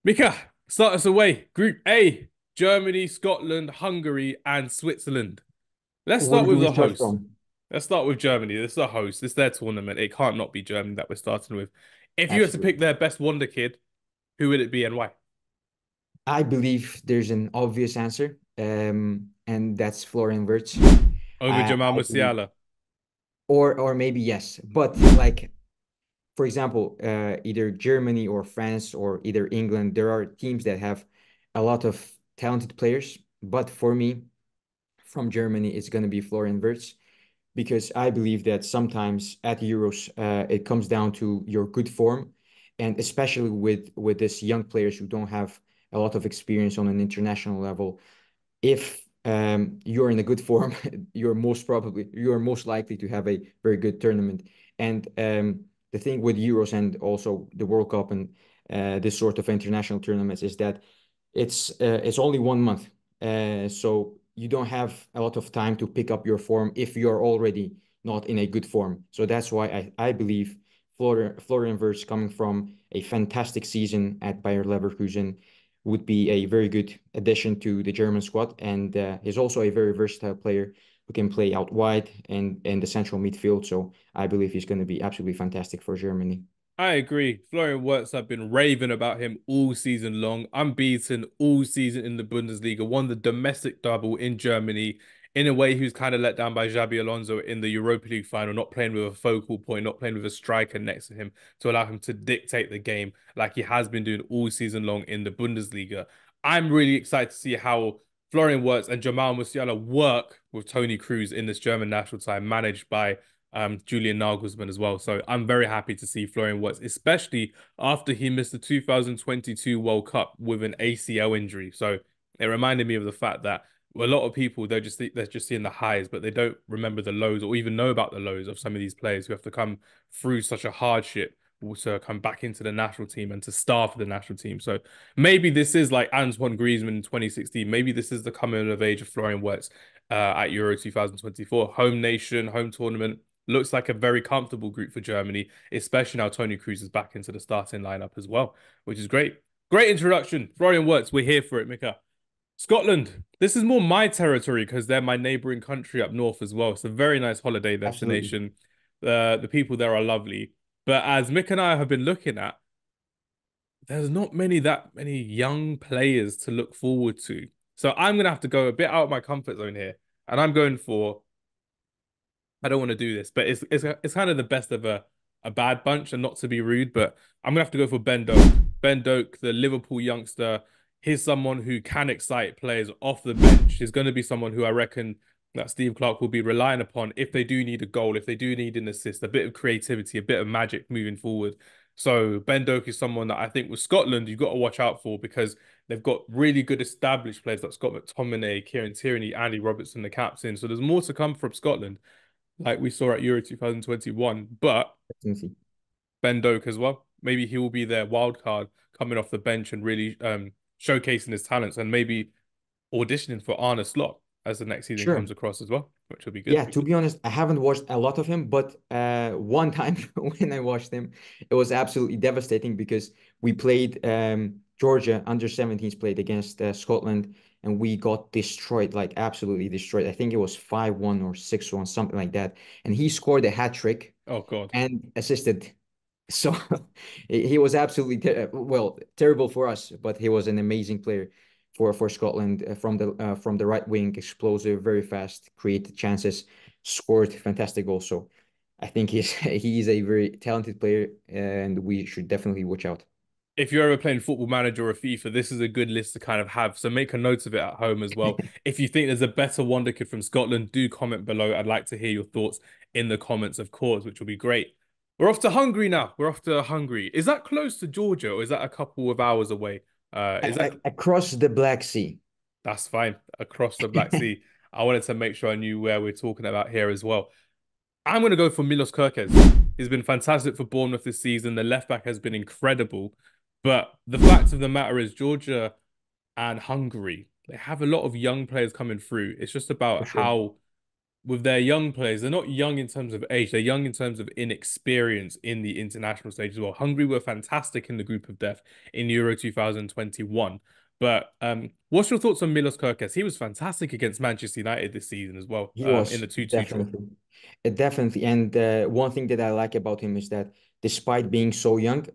Mika, start us away. Group A, Germany, Scotland, Hungary, and Switzerland. Let's start Where do with we the start host. from? Let's start with Germany. This is the host. This is their tournament. It can't not be Germany that we're starting with. If you had to pick Absolutely. their best wonder kid, who would it be and why? I believe there's an obvious answer, and that's Florian Wirtz. Over Jamal I believe, Musiala. or maybe yes, but like for example, either Germany or France or either England, there are teams that have a lot of talented players. But for me, from Germany, it's going to be Florian Wirtz because I believe that sometimes at Euros, it comes down to your good form, and especially with this young players who don't have a lot of experience on an international level. If you're in a good form, you're most likely to have a very good tournament. And the thing with Euros and also the World Cup and this sort of international tournaments is that it's only 1 month, so you don't have a lot of time to pick up your form if you're already not in a good form. So that's why I believe Florian Wirtz, coming from a fantastic season at Bayer Leverkusen, would be a very good addition to the German squad, and he's also a very versatile player who can play out wide and in the central midfield. So I believe he's going to be absolutely fantastic for Germany. I agree. Florian Wirtz, I've been raving about him all season long. Unbeaten all season in the Bundesliga. Won the domestic double in Germany. In a way, he was kind of let down by Xabi Alonso in the Europa League final, not playing with a focal point, not playing with a striker next to him to allow him to dictate the game like he has been doing all season long in the Bundesliga. I'm really excited to see how Florian Wirtz and Jamal Musiala work with Toni Kroos in this German national side, managed by Julian Nagelsmann as well. So I'm very happy to see Florian Wirtz, especially after he missed the 2022 World Cup with an ACL injury. So it reminded me of the fact that a lot of people they're just seeing the highs, but they don't remember the lows or even know about the lows of some of these players who have to come through such a hardship to come back into the national team and to star for the national team. So maybe this is like Antoine Griezmann in 2016. Maybe this is the coming of age of Florian Wirtz at Euro 2024. Home nation, home tournament. Looks like a very comfortable group for Germany, especially now Toni Kroos is back into the starting lineup as well, which is great. Great introduction. Florian Wirtz, we're here for it, Mika. Scotland. This is more my territory because they're my neighboring country up north as well. It's a very nice holiday Absolutely. destination. The people there are lovely. But as Mick and I have been looking at, there's not many young players to look forward to. So I'm gonna have to go a bit out of my comfort zone here. And I'm going for I don't want to do this, but it's kind of the best of a bad bunch, and not to be rude, but I'm gonna have to go for Ben Doak. Ben Doak, the Liverpool youngster, he's someone who can excite players off the bench. He's going to be someone who I reckon that Steve Clark will be relying upon if they do need a goal, if they do need an assist, a bit of creativity, a bit of magic moving forward. So Ben Doak is someone that I think with Scotland you've got to watch out for because they've got really good established players like Scott McTominay, Kieran Tierney, Andy Robertson, the captain. So there's more to come from Scotland like we saw at Euro 2021. But Definitely. Ben Doak as well. Maybe he will be their wild card coming off the bench and really showcasing his talents and maybe auditioning for Arne Slot as the next season Sure. comes across as well, which will be good. Yeah, to be honest, I haven't watched a lot of him, but one time when I watched him, it was absolutely devastating because we played Georgia under 17s played against Scotland, and we got destroyed, like absolutely destroyed. I think it was 5-1 or 6-1, something like that. And he scored a hat trick Oh God. and assisted. So he was absolutely terrible for us, but he was an amazing player for Scotland, from the right wing, explosive, very fast, created chances, scored fantastic goals. So I think he's a very talented player, and we should definitely watch out. If you're ever playing Football Manager or FIFA, this is a good list to kind of have. So make a note of it at home as well. If you think there's a better wonder kid from Scotland, do comment below. I'd like to hear your thoughts in the comments, of course, which will be great. We're off to Hungary now. We're off to Hungary. Is that close to Georgia or is that a couple of hours away? Is that Across the Black Sea. That's fine. Across the Black Sea. I wanted to make sure I knew where we're talking about here as well. I'm going to go for Milos Kerkez. He's been fantastic for Bournemouth this season. The left back has been incredible. But the fact of the matter is, Georgia and Hungary, they have a lot of young players coming through. It's just For about sure. with their young players, they're not young in terms of age, they're young in terms of inexperience in the international stage as well. Hungary were fantastic in the group of death in Euro 2021. But what's your thoughts on Milos Kerkez? He was fantastic against Manchester United this season as well, He in was the 2-2 draw. definitely, definitely. And one thing that I like about him is that despite being so young,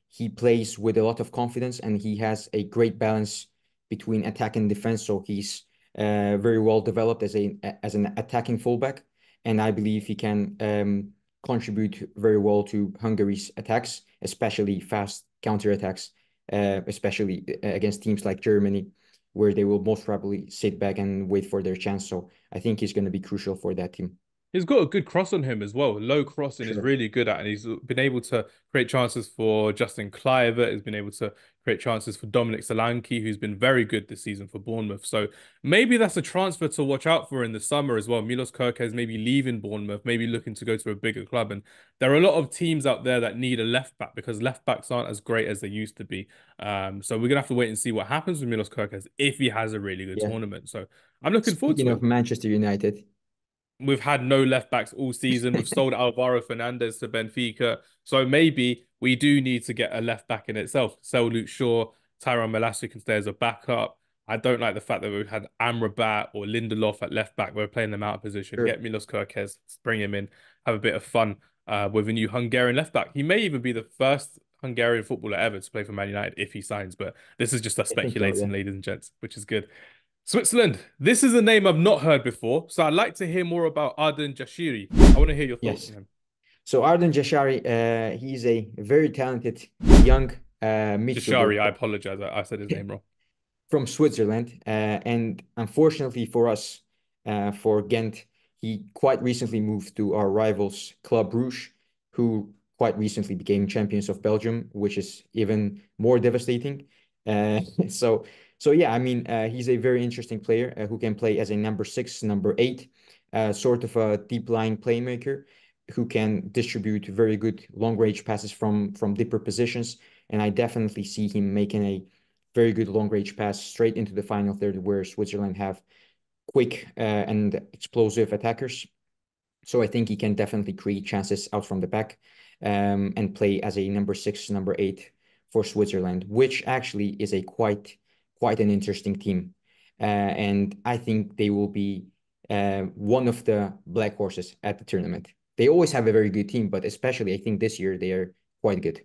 he plays with a lot of confidence and he has a great balance between attack and defense. So he's very well developed as an attacking fullback, and I believe he can contribute very well to Hungary's attacks, especially fast counter attacks, especially against teams like Germany, where they will most probably sit back and wait for their chance. So I think he's going to be crucial for that team. He's got a good cross on him as well. Low crossing is Sure. really good at, and he's been able to create chances for Justin Kluivert. He's been able to create chances for Dominic Solanke, who's been very good this season for Bournemouth. So maybe that's a transfer to watch out for in the summer as well. Milos Kerkez maybe leaving Bournemouth, maybe looking to go to a bigger club. And there are a lot of teams out there that need a left back because left backs aren't as great as they used to be. So we're gonna have to wait and see what happens with Milos Kerkez if he has a really good Yeah. tournament. So I'm looking forward Speaking to of it. Manchester United, We've had no left backs all season. We've sold Alvaro Fernandez to Benfica. So maybe we do need to get a left back in itself. Sell Luke Shaw, Tyrone Melassic can stay as a backup. I don't like the fact that we've had Amrabat or Lindelof at left back. We're playing them out of position. sure. Get Milos Kerkez, bring him in, have a bit of fun with a new Hungarian left back. He may even be the first Hungarian footballer ever to play for Man United if he signs, but this is just us I think so, yeah. speculating, ladies and gents, which is good. Switzerland. This is a name I've not heard before, so I'd like to hear more about Arden Jashiri. I want to hear your thoughts Yes. on him. So Arden Jashari, he's a very talented young midfielder Jashari, I apologize. I said his name wrong. from Switzerland. And unfortunately for us, for Ghent, he quite recently moved to our rivals, Club Brugge, who quite recently became champions of Belgium, which is even more devastating. Uh, so, so yeah, I mean, he's a very interesting player who can play as a number six, number eight, sort of a deep line playmaker who can distribute very good long range passes from deeper positions. And I definitely see him making a very good long range pass straight into the final third, where Switzerland have quick and explosive attackers. So I think he can definitely create chances out from the back and play as a number six, number eight for Switzerland, which actually is a quite an interesting team. And I think they will be one of the black horses at the tournament. They always have a very good team, but especially I think this year they are quite good.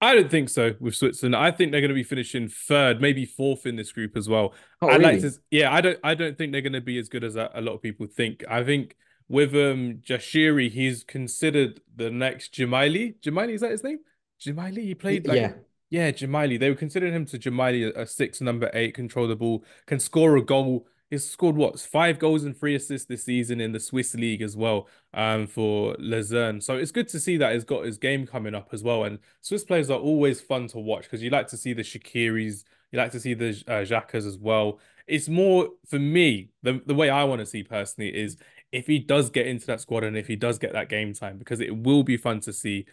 I don't think so with Switzerland. I think they're going to be finishing third, maybe fourth in this group as well. Oh, I like really? to, yeah, I don't think they're going to be as good as a lot of people think. I think with Jashiri, he's considered the next Jemaili. Jemaili, is that his name? Jemaili. He played like, Yeah, yeah, Jemaili. They were considering him to Jemaili a six, number eight, control the ball, can score a goal. He's scored what, 5 goals and 3 assists this season in the Swiss league as well, for Luzern. So it's good to see that he's got his game coming up as well. And Swiss players are always fun to watch because you like to see the Shakiris, you like to see the Xhakas as well. It's more for me, the way I want to see personally is if he does get into that squad and if he does get that game time, because it will be fun to see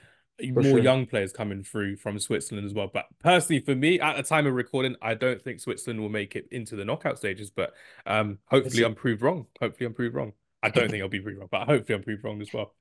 for more sure. young players coming through from Switzerland as well. But personally, for me, at the time of recording, I don't think Switzerland will make it into the knockout stages. But Let's hopefully, see. I'm proved wrong. Hopefully, I'm proved wrong. I don't think I'll be proved wrong, but hopefully, I'm proved wrong as well.